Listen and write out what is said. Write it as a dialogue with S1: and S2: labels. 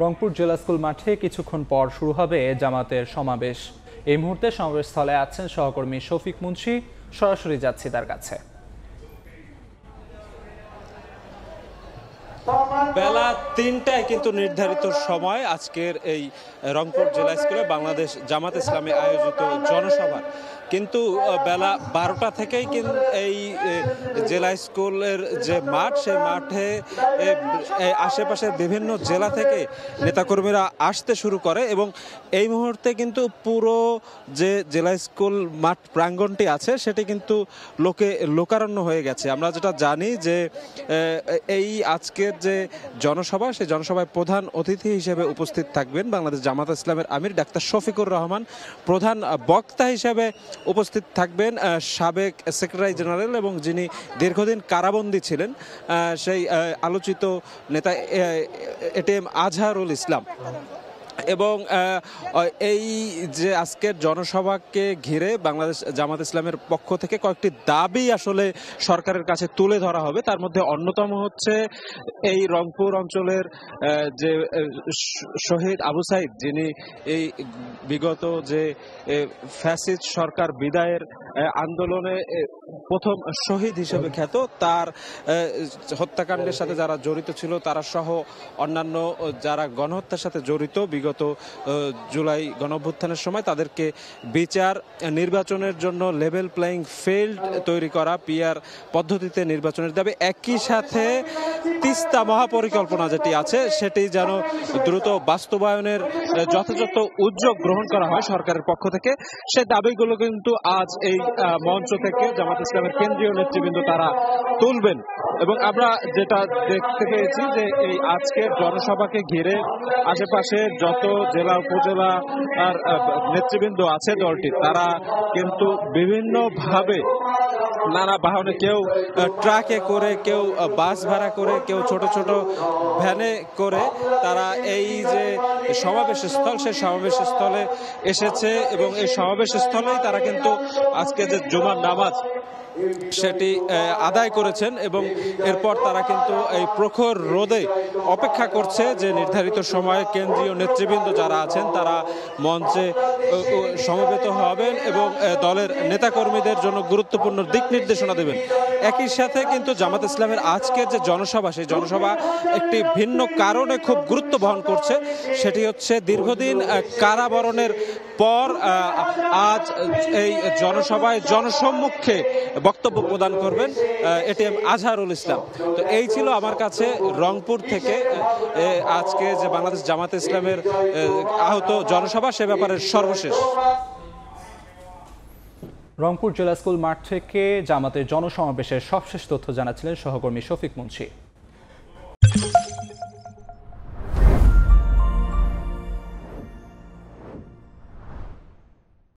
S1: রংপুর জেলা স্কুল মাঠে কিছুক্ষণ পর শুরু হবে জামাতের সমাবেশ। এই মুহূর্তে সমাবেশস্থলে আছেন সহকর্মী শফিক মুন্সি। সরাসরি যাচ্ছি তার কাছে।
S2: বেলা ৩টায় কিন্তু নির্ধারিত সময় আজকের এই রংপুর জেলা স্কুলে বাংলাদেশ জামাত ইসলামী আয়োজিত জনসভার, কিন্তু বেলা ১২টা থেকেই কিন্তু এই জেলা স্কুলের যে মাঠ, সেই মাঠে আশেপাশের বিভিন্ন জেলা থেকে নেতাকর্মীরা আসতে শুরু করে এবং এই মুহূর্তে কিন্তু পুরো যে জেলা স্কুল মাঠ প্রাঙ্গণটি আছে সেটি কিন্তু লোকারণ্য হয়ে গেছে। আমরা যেটা জানি যে এই আজকের যে জনসভা, সেই জনসভায় প্রধান অতিথি হিসেবে উপস্থিত থাকবেন বাংলাদেশ জামাত ইসলামের আমির ডাক্তার শফিকুর রহমান। প্রধান বক্তা হিসেবে উপস্থিত থাকবেন সাবেক সেক্রেটারি জেনারেল এবং যিনি দীর্ঘদিন কারাবন্দী ছিলেন সেই আলোচিত নেতা এটিএম আজহারুল ইসলাম। এবং এই যে আজকের জনসভাকে ঘিরে বাংলাদেশ জামাত ইসলামের পক্ষ থেকে কয়েকটি দাবি আসলে সরকারের কাছে তুলে ধরা হবে। তার মধ্যে অন্যতম হচ্ছে এই রংপুর অঞ্চলের যে শহীদ আবু সাইদ, যিনি এই বিগত যে ফ্যাসিস্ট সরকার বিদায়ের আন্দোলনে প্রথম শহীদ হিসেবে খ্যাত, তার হত্যাকাণ্ডের সাথে যারা জড়িত ছিল তারা সহ অন্যান্য যারা গণহত্যার সাথে জড়িত বিগত জুলাই গণঅভ্যুত্থানের সময়, তাদেরকে বিচার, নির্বাচনের জন্য লেভেল প্লেইং ফিল্ড তৈরি করা, পিআর পদ্ধতিতে নির্বাচনের দাবি, একই সাথে তিস্তা মহাপরিকল্পনা যেটি আছে সেটি যেন দ্রুত বাস্তবায়নের যথাযথ উদ্যোগ গ্রহণ করা হয় সরকারের পক্ষ থেকে। সে দাবিগুলো কিন্তু আজ এই মঞ্চ থেকে জামাত ইসলামের কেন্দ্রীয় নেতৃবৃন্দ তারা তুলবেন। এবং আমরা যেটা দেখতে পেয়েছি যে এই আজকের জনসভাকে ঘিরে আশেপাশে যত জেলা উপজেলা আর নেতৃবৃন্দ আছে দলটি, তারা কিন্তু বিভিন্নভাবে নানা বাহনে, কেউ ট্রাকে করে, কেউ বাস ভাড়া করে, কেউ ছোট ছোট ভ্যানে করে তারা এই যে সমাবেশ স্থল, সেই সমাবেশ স্থলে এসেছে এবং এই সমাবেশ স্থলেই তারা কিন্তু আজকে যে জুমার নামাজ সেটি আদায় করেছেন এবং এরপর তারা কিন্তু এই প্রখর রোদে অপেক্ষা করছে যে নির্ধারিত সময়ে কেন্দ্রীয় নেতৃবৃন্দ যারা আছেন তারা মঞ্চে সমবেত হবেন এবং দলের নেতাকর্মীদের জন্য গুরুত্বপূর্ণ দিক নির্দেশনা দেবেন। একই সাথে কিন্তু জামাত ইসলামের আজকের যে জনসভা, সেই জনসভা একটি ভিন্ন কারণে খুব গুরুত্ব বহন করছে। সেটি হচ্ছে দীর্ঘদিন কারাবরণের পর আজ এই জনসভায় জনসম্মুখে বক্তব্য প্রদান করবেন এটিএম আজহারুল ইসলাম। তো এই ছিল আমার কাছে রংপুর থেকে আজকে যে বাংলাদেশ জামাত ইসলামের আহত জনসভা, সে ব্যাপারে সর্বশেষ।
S1: রংপুর জেলা স্কুল মাঠ থেকে জামাতের জনসমাবেশের সবশেষ তথ্য জানাচ্ছিলেন সহকর্মী শফিক মুন্সি।